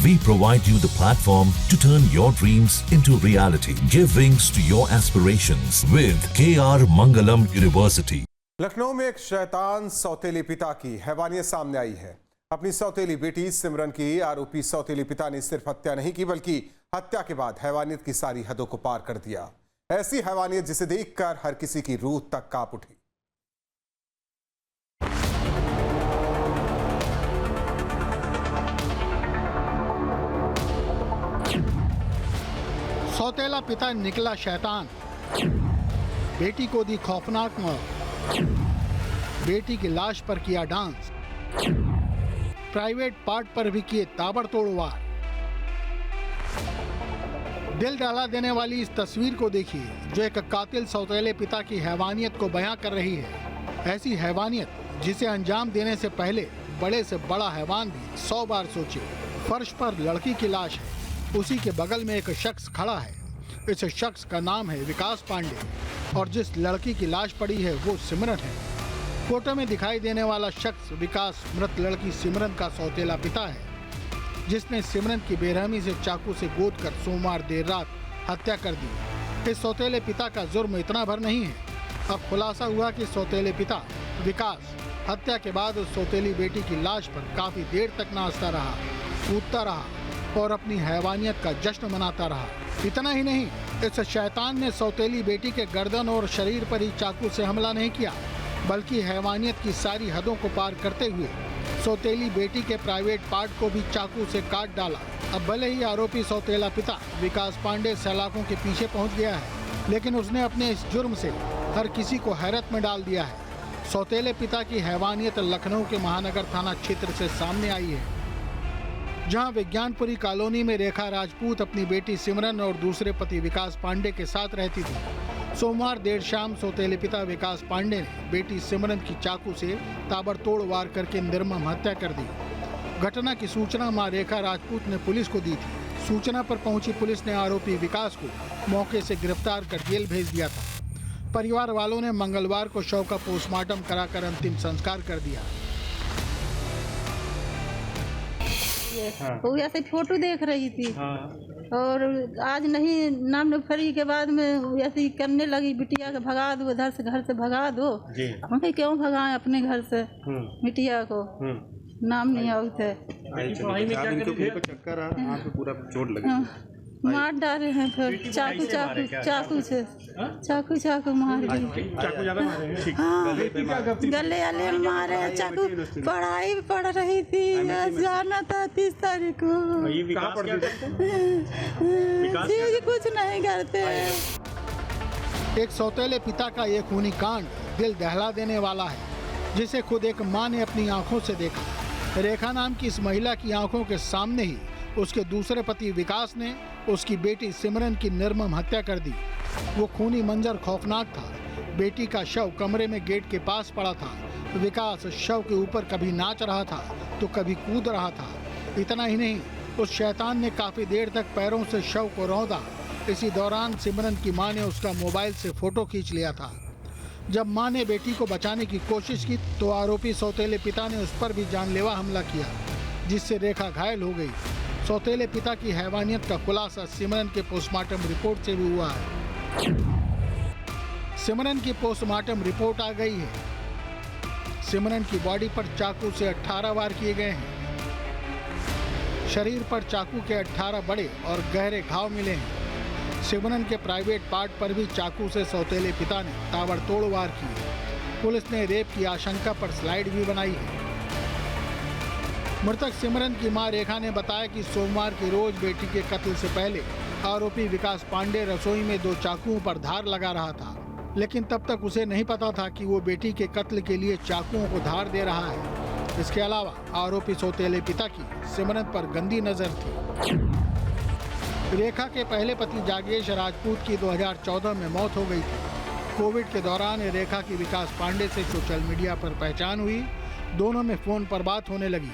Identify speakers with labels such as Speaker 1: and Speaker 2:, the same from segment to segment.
Speaker 1: We provide you the platform to turn your dreams into reality. Give wings to your aspirations with KR Mangalam University.
Speaker 2: Lucknow में एक शैतान सौतेली पिता की हैवानियत सामने आई है। अपनी सौतेली बेटी सिमरन की आरोपी सौतेली पिता ने सिर्फ हत्या नहीं की बल्कि हत्या के बाद हैवानियत की सारी हदों को पार कर दिया। ऐसी हैवानियत जिसे देखकर हर किसी की रूह तक कांप उठी।
Speaker 3: सौतेला पिता निकला शैतान, बेटी को दी खौफनाक मौत, बेटी की लाश पर किया डांस, प्राइवेट पार्ट पर भी किए ताबड़तोड़ वार। दिल दहला देने वाली इस तस्वीर को देखिए जो एक कातिल सौतेले पिता की हैवानियत को बयां कर रही है। ऐसी हैवानियत जिसे अंजाम देने से पहले बड़े से बड़ा हैवान भी 100 बार सोचे। फर्श पर लड़की की लाश है, उसी के बगल में एक शख्स खड़ा है। इस शख्स का नाम है विकास पांडे और जिस लड़की की लाश पड़ी है वो सिमरन है। फोटो में दिखाई देने वाला शख्स विकास मृत लड़की सिमरन का सौतेला पिता है, जिसने सिमरन की बेरहमी से चाकू से गोदकर सोमवार देर रात हत्या कर दी। इस सौतेले पिता का जुर्म इतना भर नहीं है। अब खुलासा हुआ कि सौतेले पिता विकास हत्या के बाद उस सौतेली बेटी की लाश पर काफी देर तक नाचता रहा, कूदता रहा और अपनी हैवानियत का जश्न मनाता रहा। इतना ही नहीं, इस शैतान ने सौतेली बेटी के गर्दन और शरीर पर ही चाकू से हमला नहीं किया बल्कि हैवानियत की सारी हदों को पार करते हुए सौतेली बेटी के प्राइवेट पार्ट को भी चाकू से काट डाला। अब भले ही आरोपी सौतेला पिता विकास पांडे सलाखों के पीछे पहुंच गया है, लेकिन उसने अपने इस जुर्म से हर किसी को हैरत में डाल दिया है। सौतेले पिता की हैवानियत लखनऊ के महानगर थाना क्षेत्र से सामने आई है, जहां विज्ञानपुरी कॉलोनी में रेखा राजपूत अपनी बेटी सिमरन और दूसरे पति विकास पांडे के साथ रहती थी। सोमवार देर शाम सौतेले पिता विकास पांडे ने बेटी सिमरन की चाकू से ताबड़तोड़ वार करके निर्मम हत्या कर दी। घटना की सूचना मां रेखा राजपूत ने पुलिस को दी थी। सूचना पर पहुंची पुलिस ने आरोपी विकास को मौके से गिरफ्तार कर जेल भेज दिया था। परिवार वालों ने मंगलवार को शव का पोस्टमार्टम कराकर अंतिम संस्कार कर दिया।
Speaker 4: वो ऐसे फोटो देख रही थी और आज नहीं नाम फरी के बाद में ऐसे ही करने लगी, बिटिया को भगा दो, इधर से घर से भगा दो। हम कहीं क्यों भगाएं अपने घर से बिटिया को, नाम नहीं आते मार डाले हैं, फिर चाकू मार दी। गले वाले मारे, चाकू पढ़ाई पढ़ रही थी, जाना था 30 तारीख को। कुछ नहीं करते।
Speaker 3: एक सौतेले पिता का ये खूनी कांड दिल दहला देने वाला है, जिसे खुद एक मां ने अपनी आंखों से देखा। रेखा नाम की इस महिला की आंखों के सामने ही उसके दूसरे पति विकास ने उसकी बेटी सिमरन की निर्मम हत्या कर दी। वो खूनी मंजर खौफनाक था। बेटी का शव कमरे में गेट के पास पड़ा था। विकास शव के ऊपर कभी नाच रहा था तो कभी कूद रहा था। इतना ही नहीं, उस शैतान ने काफी देर तक पैरों से शव को रौंदा। इसी दौरान सिमरन की मां ने उसका मोबाइल से फोटो खींच लिया था। जब मां ने बेटी को बचाने की कोशिश की तो आरोपी सौतेले पिता ने उस पर भी जानलेवा हमला किया, जिससे रेखा घायल हो गई। सौतेले पिता की हैवानियत का खुलासा सिमरन के पोस्टमार्टम रिपोर्ट से भी हुआ है। सिमरन की पोस्टमार्टम रिपोर्ट आ गई है। सिमरन की बॉडी पर चाकू से 18 वार किए गए हैं। शरीर पर चाकू के 18 बड़े और गहरे घाव मिले हैं। सिमरन के प्राइवेट पार्ट पर भी चाकू से सौतेले पिता ने ताबड़तोड़ वार किए। पुलिस ने रेप की आशंका पर स्लाइड भी बनाई है। मृतक सिमरन की मां रेखा ने बताया कि सोमवार की रोज बेटी के कत्ल से पहले आरोपी विकास पांडे रसोई में 2 चाकुओं पर धार लगा रहा था, लेकिन तब तक उसे नहीं पता था कि वो बेटी के कत्ल के लिए चाकुओं को धार दे रहा है। इसके अलावा आरोपी सौतेले पिता की सिमरन पर गंदी नजर थी। रेखा के पहले पति जागेश राजपूत की 2014 में मौत हो गई थी। कोविड के दौरान रेखा की विकास पांडे से सोशल मीडिया पर पहचान हुई। दोनों में फोन पर बात होने लगी।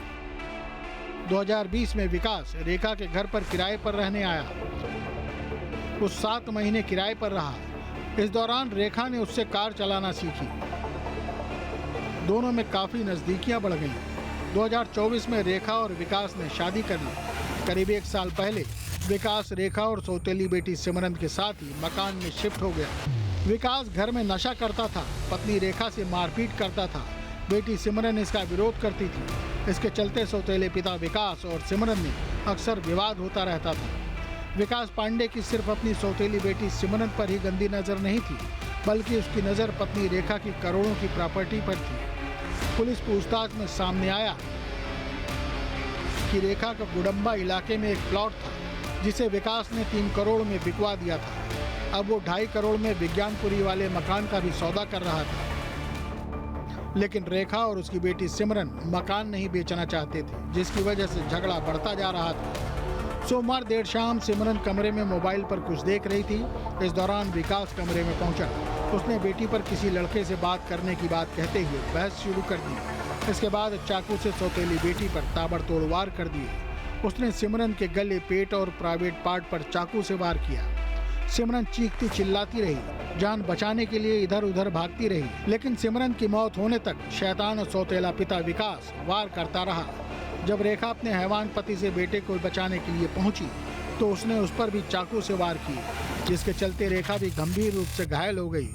Speaker 3: 2020 में विकास रेखा के घर पर किराए पर रहने आया। वो 7 महीने किराए पर रहा। इस दौरान रेखा ने उससे कार चलाना सीखी। दोनों में काफी नजदीकियां बढ़ गईं। 2024 में रेखा और विकास ने शादी कर ली। करीब 1 साल पहले विकास रेखा और सौतेली बेटी सिमरन के साथ ही मकान में शिफ्ट हो गया। विकास घर में नशा करता था, पत्नी रेखा से मारपीट करता था, बेटी सिमरन इसका विरोध करती थी। इसके चलते सौतेले पिता विकास और सिमरन में अक्सर विवाद होता रहता था। विकास पांडे की सिर्फ अपनी सौतेली बेटी सिमरन पर ही गंदी नजर नहीं थी, बल्कि उसकी नजर पत्नी रेखा की करोड़ों की प्रॉपर्टी पर थी। पुलिस पूछताछ में सामने आया कि रेखा का गुडम्बा इलाके में एक प्लॉट था जिसे विकास ने 3 करोड़ में बिकवा दिया था। अब वो 2.5 करोड़ में विज्ञानपुरी वाले मकान का भी सौदा कर रहा था। लेकिन रेखा और उसकी बेटी सिमरन मकान नहीं बेचना चाहते थे, जिसकी वजह से झगड़ा बढ़ता जा रहा था। सोमवार देर शाम सिमरन कमरे में मोबाइल पर कुछ देख रही थी। इस दौरान विकास कमरे में पहुंचा। उसने बेटी पर किसी लड़के से बात करने की बात कहते हुए बहस शुरू कर दी। इसके बाद चाकू से सौतेली बेटी पर ताबड़तोड़ वार कर दिए। उसने सिमरन के गले, पेट और प्राइवेट पार्ट पर चाकू से वार किया। सिमरन चीखती चिल्लाती रही, जान बचाने के लिए इधर उधर भागती रही, लेकिन सिमरन की मौत होने तक शैतान और सौतेला पिता विकास वार करता रहा। जब रेखा अपने हैवान पति से बेटे को बचाने के लिए पहुंची तो उसने उस पर भी चाकू से वार किए, जिसके चलते रेखा भी गंभीर रूप से घायल हो गई।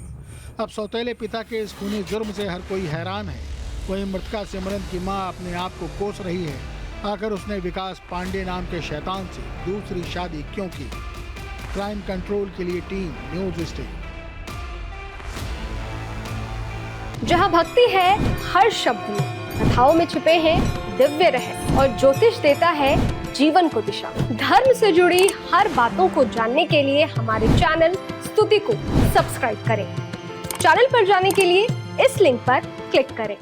Speaker 3: अब सौतेले पिता के इस खूनी जुर्म से हर कोई हैरान है। वहीं मृतका सिमरन की मां अपने आप को कोस रही है, आखिर उसने विकास पांडे नाम के शैतान से दूसरी शादी क्यों की। क्राइम कंट्रोल के लिए टीम न्यूज स्टेट।
Speaker 5: जहां भक्ति है हर शब्द में, कथाओं में छुपे हैं दिव्य रहस्य और ज्योतिष देता है जीवन को दिशा। धर्म से जुड़ी हर बातों को जानने के लिए हमारे चैनल स्तुति को सब्सक्राइब करें। चैनल पर जाने के लिए इस लिंक पर क्लिक करें।